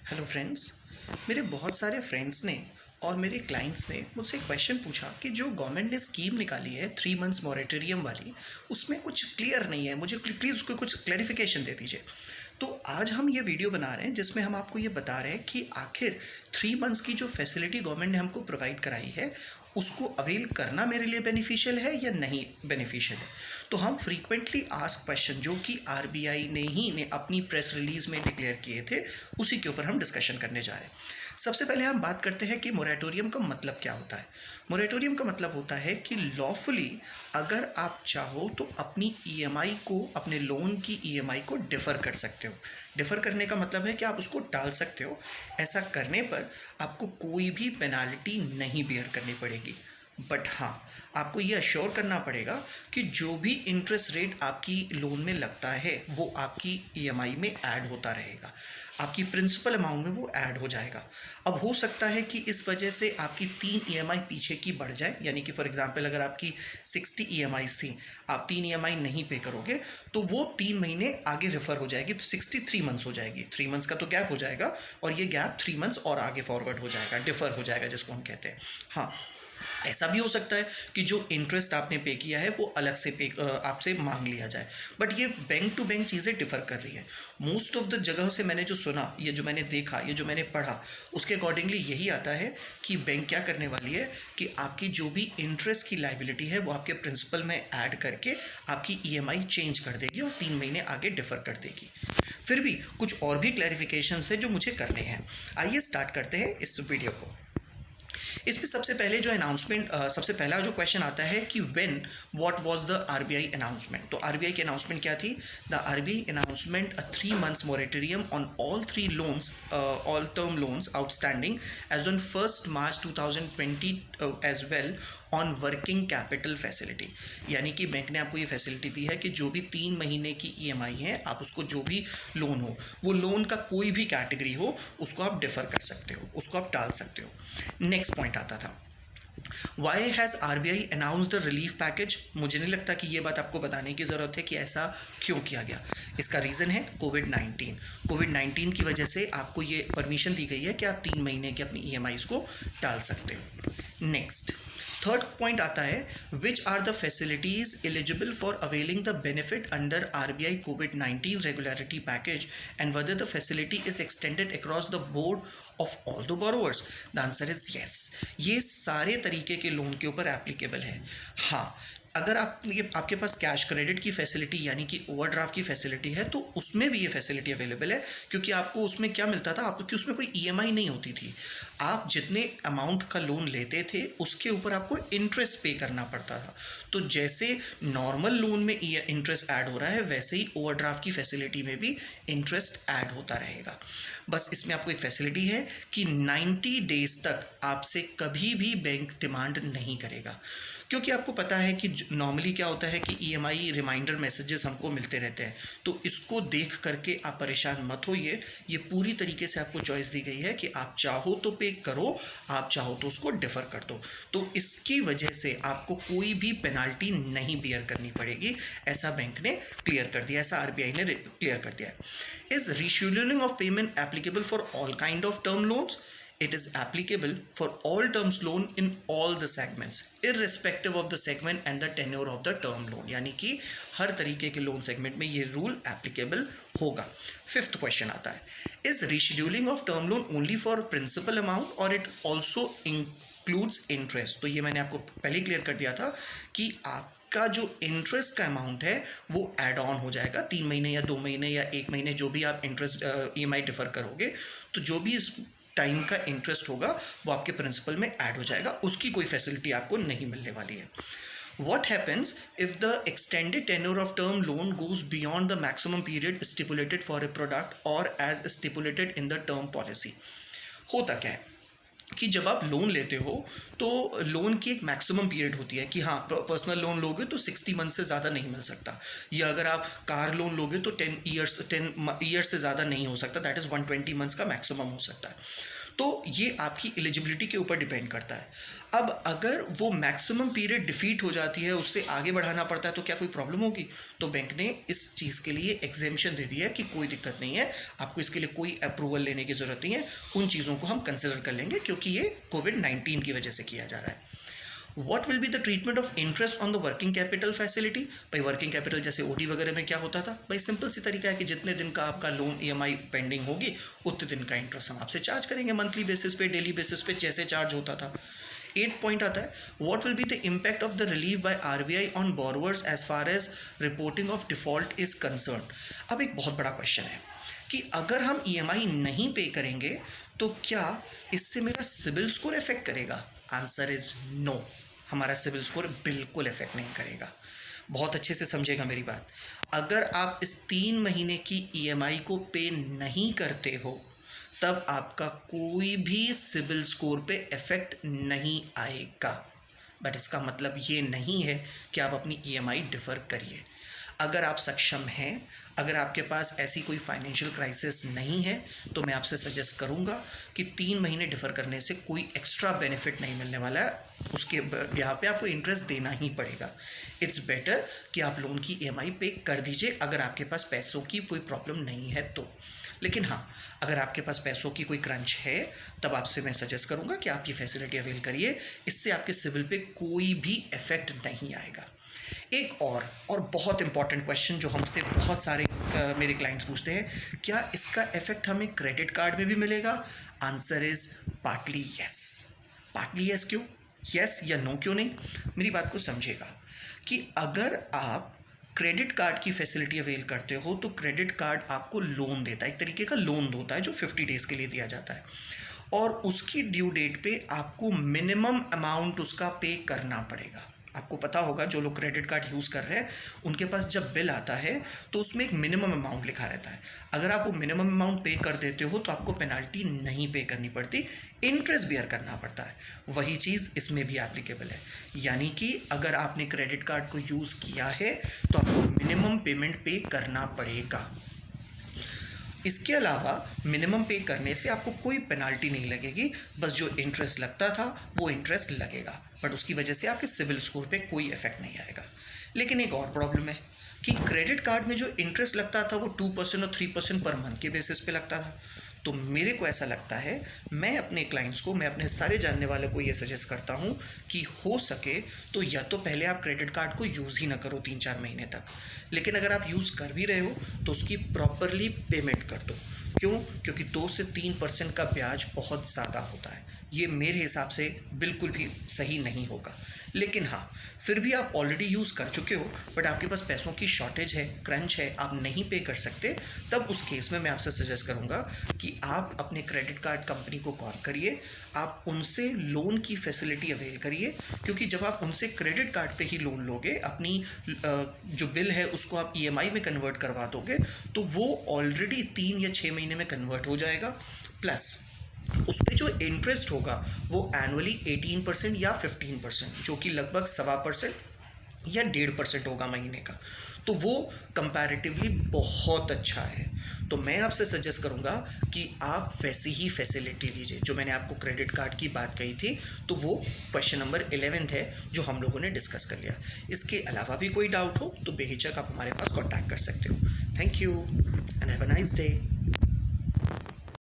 Hello friends. मेरे बहुत सारे फ्रेंड्स ने और मेरे क्लाइंट्स ने मुझसे क्वेश्चन पूछा कि जो गवर्नमेंट ने स्कीम निकाली है 3 मंथ्स मॉरेटोरियम वाली, उसमें कुछ क्लियर नहीं है। मुझे प्लीज़ उसको कुछ क्लैरिफिकेशन दे दीजिए। तो आज हम ये वीडियो बना रहे हैं जिसमें हम आपको ये बता रहे हैं कि आखिर 3 मंथ्स की जो फैसिलिटी गवर्नमेंट ने हमको प्रोवाइड कराई है उसको अवेल करना मेरे लिए बेनिफिशियल है या नहीं बेनिफिशियल है। तो हम फ्रीक्वेंटली आस्क क्वेश्चन जो कि आरबीआई ने अपनी प्रेस रिलीज में डिक्लेयर किए थे, उसी के ऊपर हम डिस्कशन करने जा रहे हैं। सबसे पहले हम बात करते हैं कि मोरेटोरियम का मतलब क्या होता है। मोरेटोरियम का मतलब होता है कि लॉफुली अगर आप चाहो तो अपनी ईएमआई को, अपने लोन की ईएमआई को डिफ़र कर सकते हो। डिफ़र करने का मतलब है कि आप उसको टाल सकते हो। ऐसा करने पर आपको कोई भी पेनाल्टी नहीं बेयर करनी पड़ेगी। बट हाँ, आपको ये अश्योर करना पड़ेगा कि जो भी इंटरेस्ट रेट आपकी लोन में लगता है वो आपकी ईएमआई में ऐड होता रहेगा, आपकी प्रिंसिपल अमाउंट में वो ऐड हो जाएगा। अब हो सकता है कि इस वजह से आपकी 3 ईएमआई पीछे की बढ़ जाए, यानी कि फॉर एग्जांपल अगर आपकी 60 ईएमआईज थी, आप 3 ईएमआई नहीं पे करोगे तो वो 3 महीने आगे रेफर हो जाएगी, तो 63 मंथ्स हो जाएगी। 3 मंथ्स का तो गैप हो जाएगा और ये गैप 3 मंथ्स और आगे फॉरवर्ड हो जाएगा, डिफर हो जाएगा जिसको हम कहते हैं। हाँ, ऐसा भी हो सकता है कि जो इंटरेस्ट आपने पे किया है वो अलग से आपसे मांग लिया जाए। बट ये बैंक टू बैंक चीज़ें डिफ़र कर रही हैं। मोस्ट ऑफ द जगह से मैंने जो सुना, ये जो मैंने देखा, ये जो मैंने पढ़ा, उसके अकॉर्डिंगली यही आता है कि बैंक क्या करने वाली है कि आपकी जो भी इंटरेस्ट की लाइबिलिटी है वो आपके प्रिंसिपल में ऐड करके आपकी ईएमआई चेंज कर देगी और 3 महीने आगे डिफ़र कर देगी। फिर भी कुछ और भी क्लैरिफिकेशन है जो मुझे करने हैं। आइए स्टार्ट करते हैं इस वीडियो को। इसमें सबसे पहले जो अनाउंसमेंट, सबसे पहला जो क्वेश्चन आता है कि when what was the RBI announcement. तो आरबीआई की अनाउंसमेंट क्या थी? The RBI announcement a 3 months moratorium on all 3 loans, all term loans outstanding as on 1 March 2020 as well on working capital facility. यानी कि bank ने आपको ये facility दी है कि जो भी 3 महीने की ईएमआई है, आप उसको जो भी लोन हो, वो लोन का कोई भी कैटेगरी हो, उसको आप डिफ़र कर सकते हो, उसको आप टाल सकते हो। नेक्स्ट पॉइंट आता था, why has RBI announced a relief package. मुझे नहीं लगता कि ये बात आपको बताने की ज़रूरत है कि ऐसा क्यों किया गया। इसका रीज़न है कोविड-19 की वजह से आपको ये परमिशन दी गई है कि आप 3 महीने की अपनी ईएमआईज़ को टाल सकते हो। नेक्स्ट, थर्ड पॉइंट आता है, which are the facilities eligible for availing the benefit under RBI कोविड-19 regularity package and whether the facility is extended across the board of all the borrowers. The answer is yes. ये सारे तरीके के loan के ऊपर applicable है। हाँ, अगर आप ये आपके पास कैश क्रेडिट की फैसिलिटी यानी कि ओवरड्राफ्ट की फैसिलिटी है तो उसमें भी ये फैसिलिटी अवेलेबल है, क्योंकि आपको उसमें क्या मिलता था, आपकी उसमें कोई ईएमआई नहीं होती थी। आप जितने अमाउंट का लोन लेते थे उसके ऊपर आपको इंटरेस्ट पे करना पड़ता था। तो जैसे नॉर्मल लोन में इंटरेस्ट ऐड हो रहा है, वैसे ही ओवरड्राफ्ट की फैसिलिटी में भी इंटरेस्ट ऐड होता रहेगा। बस इसमें आपको एक फैसिलिटी है कि 90 डेज तक आपसे कभी भी बैंक डिमांड नहीं करेगा, क्योंकि आपको पता है कि नॉर्मली क्या होता है कि ईएमआई रिमाइंडर मैसेजेस हमको मिलते रहते हैं। तो इसको देख करके आप परेशान मत होइए। ये पूरी तरीके से आपको चॉइस दी गई है कि आप चाहो तो पे करो, आप चाहो तो उसको डिफ़र कर दो। तो इसकी वजह से आपको कोई भी पेनाल्टी नहीं बियर करनी पड़ेगी, ऐसा बैंक ने क्लियर कर दिया, ऐसा आरबीआई ने क्लियर कर दिया है। Is rescheduling of payment applicable for all kind of term loans? It is applicable for all terms loan in all the segments, irrespective of the segment and the tenure of the term loan। यानी कि हर तरीके के loan segment में ये rule applicable होगा। Fifth question आता है, is rescheduling of term loan only for principal amount और इट ऑल्सो इंक्लूड्स इंटरेस्ट? तो ये मैंने आपको पहले क्लियर कर दिया था कि आपका जो इंटरेस्ट का अमाउंट है वो ऐड ऑन हो जाएगा। 3 महीने या 2 महीने या 1 महीने जो भी आप इंटरेस्ट ईएमआई डिफर करोगे, तो जो भी इस टाइम का इंटरेस्ट होगा वो आपके प्रिंसिपल में ऐड हो जाएगा, उसकी कोई फैसिलिटी आपको नहीं मिलने वाली है। What happens if the extended tenure of term loan goes beyond the maximum period stipulated for a product or as stipulated in the term policy? होता क्या है कि जब आप लोन लेते हो तो लोन की एक मैक्सिमम पीरियड होती है कि हाँ, पर्सनल लोन लोगे तो 60 मंथ से ज़्यादा नहीं मिल सकता, या अगर आप कार लोन लोगे तो 10 ईयर्स से ज़्यादा नहीं हो सकता, दैट इज़ 120 मंथ्स का मैक्सिमम हो सकता है। तो ये आपकी एलिजिबिलिटी के ऊपर डिपेंड करता है। अब अगर वो मैक्सिमम पीरियड डिफीट हो जाती है, उससे आगे बढ़ाना पड़ता है, तो क्या कोई प्रॉब्लम होगी? तो बैंक ने इस चीज़ के लिए एग्जेम्पशन दे दिया है कि कोई दिक्कत नहीं है, आपको इसके लिए कोई अप्रूवल लेने की ज़रूरत नहीं है, उन चीज़ों को हम कंसिडर कर लेंगे क्योंकि ये कोविड-19 की वजह से किया जा रहा है। What will be the treatment of interest on the working capital facility? भाई वर्किंग कैपिटल जैसे ओडी वगैरह में क्या होता था? भाई सिंपल सी तरीका है कि जितने दिन का आपका लोन ईएमआई पेंडिंग होगी उतने दिन का इंटरेस्ट हम आपसे चार्ज करेंगे, मंथली बेसिस पे, डेली बेसिस पे, जैसे चार्ज होता था। 8 पॉइंट आता है, what will be the impact of the relief by RBI on borrowers as far as reporting of default is concern. अब एक बहुत बड़ा क्वेश्चन है कि अगर हम ईएमआई नहीं पे करेंगे तो क्या इससे मेरा सिबिल स्कोर इफेक्ट करेगा? आंसर इज नो, हमारा सिबिल स्कोर बिल्कुल इफेक्ट नहीं करेगा। बहुत अच्छे से समझेगा मेरी बात। अगर आप इस 3 महीने की ईएमआई को पे नहीं करते हो तब आपका कोई भी सिबिल स्कोर पे इफेक्ट नहीं आएगा, बट इसका मतलब ये नहीं है कि आप अपनी ईएमआई डिफ़र करिए। अगर आप सक्षम हैं, अगर आपके पास ऐसी कोई फाइनेंशियल क्राइसिस नहीं है, तो मैं आपसे सजेस्ट करूंगा कि 3 महीने डिफ़र करने से कोई एक्स्ट्रा बेनिफिट नहीं मिलने वाला है, उसके यहाँ पे आपको इंटरेस्ट देना ही पड़ेगा। इट्स बेटर कि आप लोन की ईएमआई पे कर दीजिए अगर आपके पास पैसों की कोई प्रॉब्लम नहीं है तो। लेकिन हाँ, अगर आपके पास पैसों की कोई क्रंच है तब आपसे मैं सजेस्ट करूंगा कि आप ये फैसिलिटी अवेल करिए, इससे आपके सिविल पे कोई भी इफेक्ट नहीं आएगा। एक और बहुत इंपॉर्टेंट क्वेश्चन जो हमसे बहुत सारे मेरे क्लाइंट्स पूछते हैं, क्या इसका इफेक्ट हमें क्रेडिट कार्ड में भी मिलेगा? Answer is partly yes. Partly yes क्यों? यस या नो क्यों नहीं? मेरी बात को समझेगा कि अगर आप क्रेडिट कार्ड की फैसिलिटी अवेल करते हो तो क्रेडिट कार्ड आपको लोन देता है, एक तरीके का लोन होता है जो 50 डेज़ के लिए दिया जाता है, और उसकी ड्यू डेट पे आपको मिनिमम अमाउंट उसका पे करना पड़ेगा। आपको पता होगा जो लोग क्रेडिट कार्ड यूज़ कर रहे हैं उनके पास जब बिल आता है तो उसमें एक मिनिमम अमाउंट लिखा रहता है। अगर आप वो मिनिमम अमाउंट पे कर देते हो तो आपको पेनल्टी नहीं पे करनी पड़ती, इंटरेस्ट बियर करना पड़ता है। वही चीज़ इसमें भी एप्लीकेबल है, यानी कि अगर आपने क्रेडिट कार्ड को यूज़ किया है तो आपको मिनिमम पेमेंट पे करना पड़ेगा। इसके अलावा मिनिमम पे करने से आपको कोई पेनाल्टी नहीं लगेगी, बस जो इंटरेस्ट लगता था वो इंटरेस्ट लगेगा, बट उसकी वजह से आपके सिविल स्कोर पे कोई इफेक्ट नहीं आएगा। लेकिन एक और प्रॉब्लम है कि क्रेडिट कार्ड में जो इंटरेस्ट लगता था वो 2% और 3% पर मंथ के बेसिस पे लगता था। तो मेरे को ऐसा लगता है, मैं अपने क्लाइंट्स को, मैं अपने सारे जानने वालों को ये सजेस्ट करता हूँ कि हो सके तो या तो पहले आप क्रेडिट कार्ड को यूज़ ही ना करो 3-4 महीने तक, लेकिन अगर आप यूज़ कर भी रहे हो तो उसकी प्रॉपरली पेमेंट कर दो। क्यों? क्योंकि 2 से 3% का ब्याज बहुत ज़्यादा होता है, ये मेरे हिसाब से बिल्कुल भी सही नहीं होगा। लेकिन हाँ, फिर भी आप ऑलरेडी यूज़ कर चुके हो बट आपके पास पैसों की शॉर्टेज है, क्रंच है, आप नहीं पे कर सकते, तब उस केस में मैं आपसे सजेस्ट करूँगा कि आप अपने क्रेडिट कार्ड कंपनी को कॉल करिए, आप उनसे लोन की फैसिलिटी अवेल करिए, क्योंकि जब आप उनसे क्रेडिट कार्ड पे ही लोन लोगे, अपनी जो बिल है उसको आप ईएमआई में कन्वर्ट करवा दोगे तो वो ऑलरेडी 3 या 6 महीने में कन्वर्ट हो जाएगा, प्लस उस पर जो इंटरेस्ट होगा वो एनुअली 18% या 15%, जो कि लगभग 1.25% या 1.5% होगा महीने का, तो वो कंपैरेटिवली बहुत अच्छा है। तो मैं आपसे सजेस्ट करूँगा कि आप वैसी ही फैसिलिटी लीजिए। जो मैंने आपको क्रेडिट कार्ड की बात कही थी तो वो क्वेश्चन नंबर 11 है जो हम लोगों ने डिस्कस कर लिया। इसके अलावा भी कोई डाउट हो तो बेहिचक आप हमारे पास कॉन्टैक्ट कर सकते हो। Thank you and have a nice day.